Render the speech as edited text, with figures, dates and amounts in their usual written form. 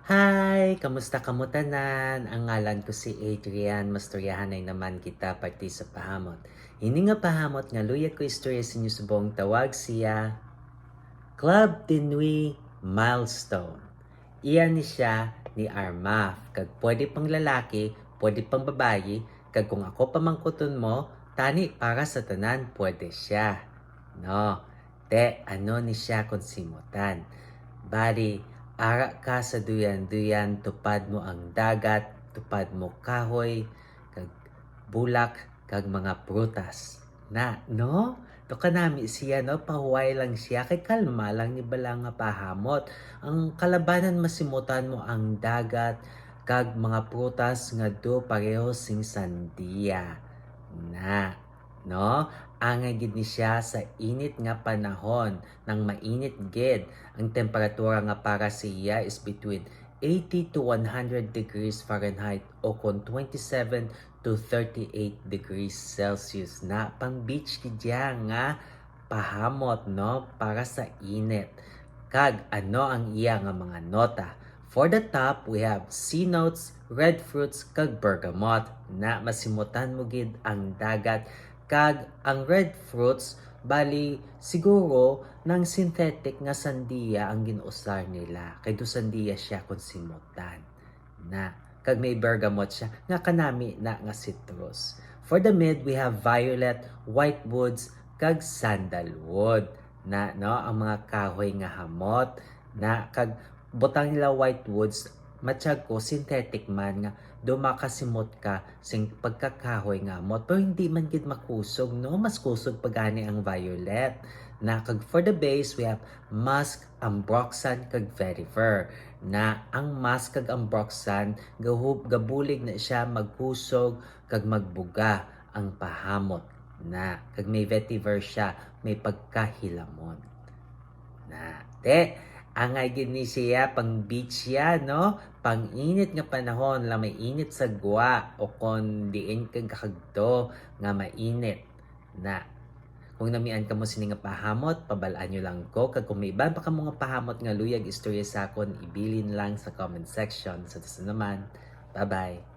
Hi! Kamusta kamo tanan? Ang ngalan ko si Adrian. Mastoryahanay naman kita parte sa pahamot. Ini nga pahamot nga luya ko istorya sa inyo subong tawag siya Club Tinwi Milestone. Iyan ni siya ni Armaf. Kag pwede pang lalaki, pwede pang babayi, kag kung ako pamangkuton mo, tani para sa tanan pwede siya. No. Ano ni siya kung simutan. Bali, ara ka sa duyan-duyan, tupad mo ang dagat, tupad mo kahoy, kag bulak, kag mga prutas. No? To kanami siya, no? Pahuway lang siya, kay kalma lang ni bala nga pahamot. Ang kalabanan masimutan mo ang dagat, kag mga prutas nga do pareho sing sandiya. No? Angay gid ni siya sa init nga panahon, nang mainit gid. Ang temperatura nga para sa iya is between 80 to 100 degrees Fahrenheit o kung 27 to 38 degrees Celsius na pang beach kidya nga pahamot, no, para sa init. Kag ano ang iya nga mga nota? For the top, we have sea notes, red fruits, kag bergamot na masimutan mo gid ang dagat. Kag ang red fruits, bali siguro ng synthetic nga sandiya ang ginuusar nila. Kay do sandiya siya kung simutan. Kag may bergamot siya nga kanami na nga citrus. For the mid, we have violet, white woods, kag sandalwood no, ang mga kahoy nga hamot kag butang nila white woods matsyag ko synthetic man nga do makasimot ka sing pagkakahoy nga hamot pero hindi man gid makusog, no, mas kusog pagani ang violet kag for the base we have musk, ambroxan, kag vetiver ang musk kag ambroxan gabulig na siya magkusog kag magbuga ang pahamot kag may vetiver siya, may pagkahilamon angay gid ni siya pang beach ya, no, pang init nga panahon la may init sa gwa o kon diin kag kakagto nga mainit kung namian ka mo sini nga pahamot, pabalaan nyo lang ko. Kag kung may iba pa ka mga pahamot nga luyag istorya sa akon, ibilin lang sa comment section. Sa naman, bye-bye.